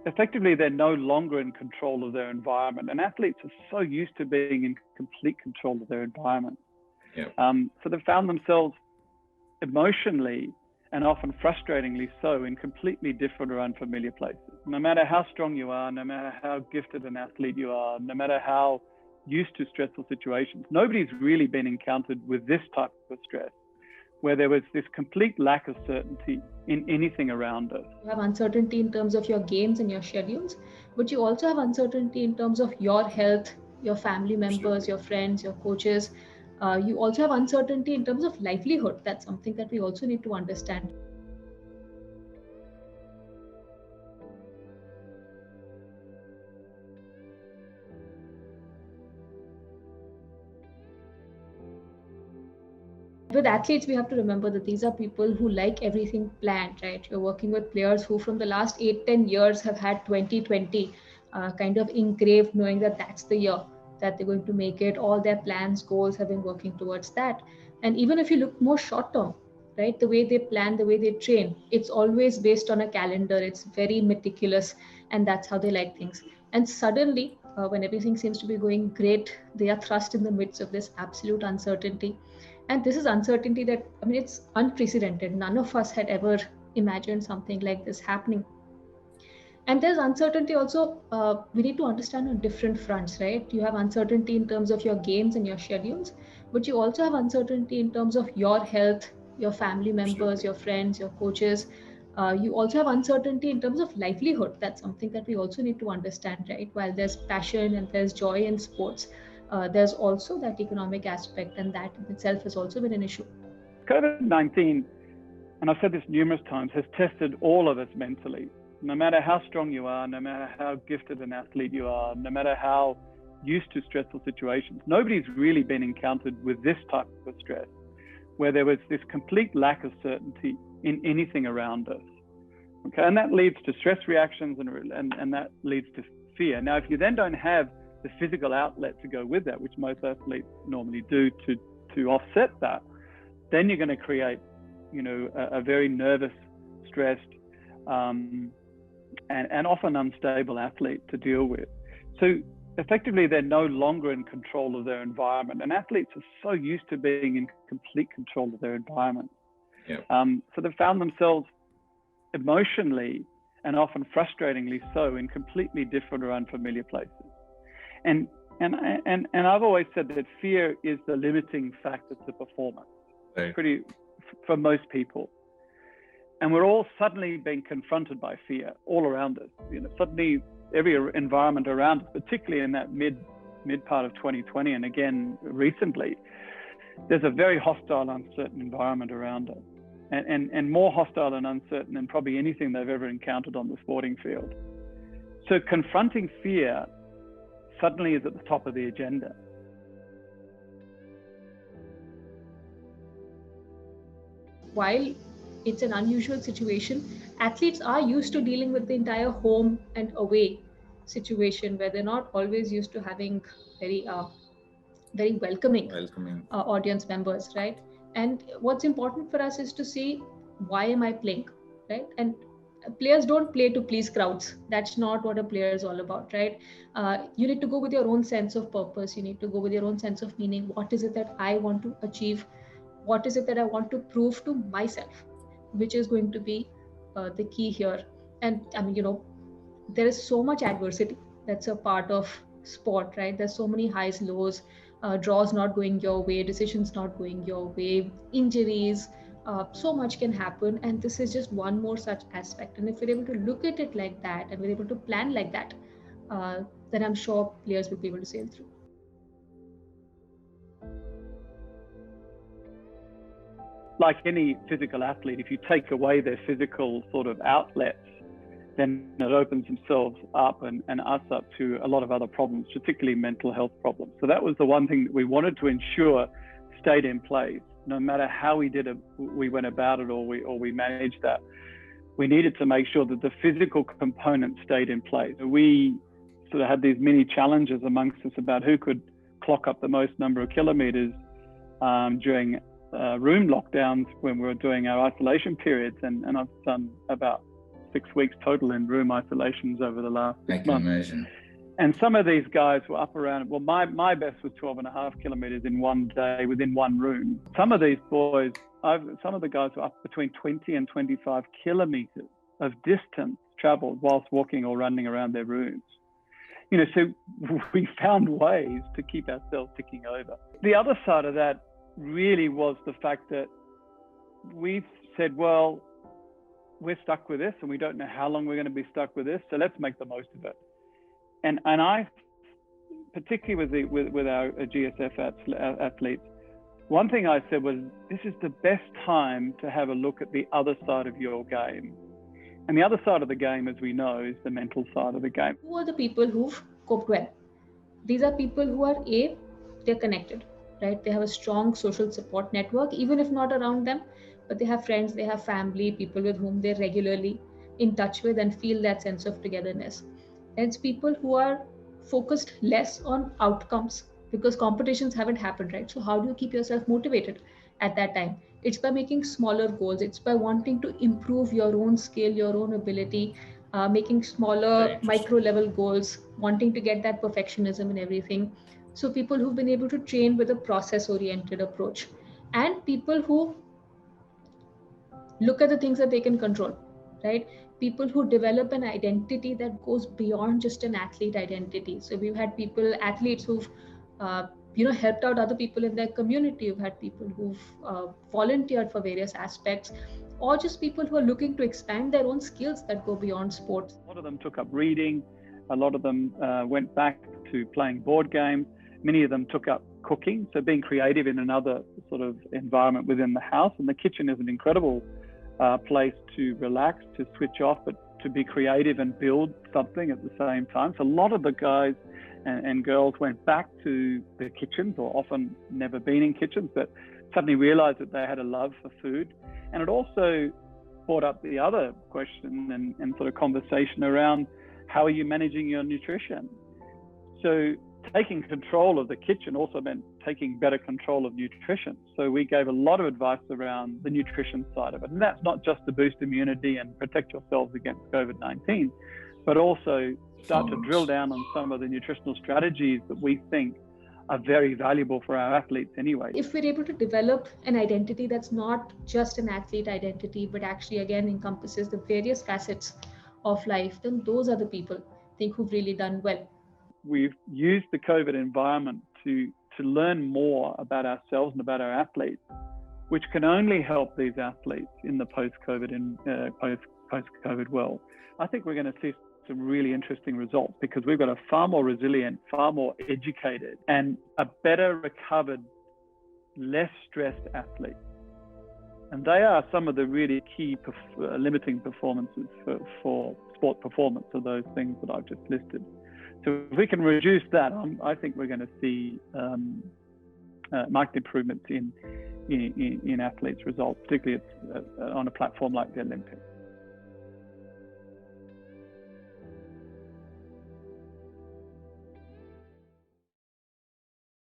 Effectively, they're no longer in control of their environment. And athletes are so used to being in complete control of their environment. Yeah. So they've found themselves emotionally and often frustratingly so in completely different or unfamiliar places. No matter how strong you are, no matter how gifted an athlete you are, no matter how used to stressful situations, nobody's really been encountered with this type of stress, where there was this complete lack of certainty in anything around us. You have uncertainty in terms of your games and your schedules, but you also have uncertainty in terms of your health, your family members, your friends, your coaches. You also have uncertainty in terms of livelihood. That's something that we also need to understand. With athletes, we have to remember that these are people who like everything planned, right? You're working with players who from the last 8-10 years have had 2020 kind of engraved, knowing that that's the year that they're going to make it. All their plans, goals have been working towards that. And even if you look more short term, right, the way they plan, the way they train, it's always based on a calendar. It's very meticulous, and that's how they like things. And suddenly, when everything seems to be going great, they are thrust in the midst of this absolute uncertainty. And this is uncertainty that, I mean, it's unprecedented. None of us had ever imagined something like this happening. And there's uncertainty also, we need to understand on different fronts, right? You have uncertainty in terms of your games and your schedules, but you also have uncertainty in terms of your health, your family members, your friends, your coaches. You also have uncertainty in terms of livelihood. That's something that we also need to understand, right? While there's passion and there's joy in sports, there's also that economic aspect, and that in itself has also been an issue. COVID-19, and I've said this numerous times, has tested all of us mentally. No matter how strong you are, no matter how gifted an athlete you are, no matter how used to stressful situations, nobody's really been encountered with this type of stress, where there was this complete lack of certainty in anything around us. Okay, and that leads to stress reactions and that leads to fear. Now, if you then don't have the physical outlet to go with that, which most athletes normally do to offset that, then you're going to create, a very nervous, stressed, and often unstable athlete to deal with. So effectively, they're no longer in control of their environment, and athletes are so used to being in complete control of their environment. Yeah. So they've found themselves emotionally and often frustratingly so in completely different or unfamiliar places. And I've always said that fear is the limiting factor to performance. Right. For most people. And we're all suddenly being confronted by fear all around us. Suddenly every environment around us, particularly in that mid part of 2020, and again recently, there's a very hostile, uncertain environment around us, and more hostile and uncertain than probably anything they've ever encountered on the sporting field. So confronting fear suddenly is at the top of the agenda. While it's an unusual situation, athletes are used to dealing with the entire home and away situation, where they're not always used to having very welcoming audience members, right? And what's important for us is to see, why am I playing, right? And players don't play to please crowds. That's not what a player is all about, right? You need to go with your own sense of purpose. You need to go with your own sense of meaning. What is it that I want to achieve? What is it that I want to prove to myself, which is going to be the key here. And I mean, there is so much adversity that's a part of sport, right? There's so many highs, lows, draws not going your way, decisions not going your way, injuries, so much can happen. And this is just one more such aspect. And if we're able to look at it like that, and we're able to plan like that, then I'm sure players will be able to sail through. Like any physical athlete, if you take away their physical sort of outlets, then it opens themselves up and us up to a lot of other problems, particularly mental health problems. So that was the one thing that we wanted to ensure stayed in place. No matter how we went about it, or we managed that, we needed to make sure that the physical component stayed in place. We sort of had these mini challenges amongst us about who could clock up the most number of kilometers during room lockdowns when we were doing our isolation periods, and I've done about 6 weeks total in room isolations over the last 6 I can months. imagine. And some of these guys were up around, well, my best was 12.5 kilometers in one day within one room. Some of these boys, some of the guys were up between 20 and 25 kilometers of distance traveled whilst walking or running around their rooms. You know, so we found ways to keep ourselves ticking over. The other side of that really was the fact that we said, well, we're stuck with this and we don't know how long we're going to be stuck with this, so let's make the most of it. And I, particularly with our GSF athletes, one thing I said was, this is the best time to have a look at the other side of your game. And the other side of the game, as we know, is the mental side of the game. Who are the people who've coped well? These are people who are they're connected, right? They have a strong social support network, even if not around them, but they have friends, they have family, people with whom they're regularly in touch with and feel that sense of togetherness. And it's people who are focused less on outcomes because competitions haven't happened, right? So how do you keep yourself motivated at that time? It's by making smaller goals. It's by wanting to improve your own skill, your own ability, making smaller micro level goals, wanting to get that perfectionism and everything. So people who've been able to train with a process oriented approach, and people who look at the things that they can control, right? People who develop an identity that goes beyond just an athlete identity. So we've had athletes who've helped out other people in their community. We've had people who've volunteered for various aspects, or just people who are looking to expand their own skills that go beyond sports. A lot of them took up reading. A lot of them went back to playing board games. Many of them took up cooking, so being creative in another sort of environment within the house. And the kitchen is an incredible place to relax, to switch off, but to be creative and build something at the same time. So a lot of the guys and girls went back to the kitchens, or often never been in kitchens, but suddenly realized that they had a love for food. And it also brought up the other question and sort of conversation around, how are you managing your nutrition? So taking control of the kitchen also meant taking better control of nutrition. So we gave a lot of advice around the nutrition side of it. And that's not just to boost immunity and protect yourselves against COVID-19, but also start to drill down on some of the nutritional strategies that we think are very valuable for our athletes anyway. If we're able to develop an identity that's not just an athlete identity, but actually again encompasses the various facets of life, then those are the people I think who've really done well. We've used the COVID environment to learn more about ourselves and about our athletes, which can only help these athletes in the post-COVID post-COVID world. I think we're going to see some really interesting results because we've got a far more resilient, far more educated, and a better recovered, less stressed athlete. And they are some of the really key limiting performances for sport performance, of those things that I've just listed. So if we can reduce that, I think we're going to see marked improvements in athletes' results, particularly on a platform like the Olympics.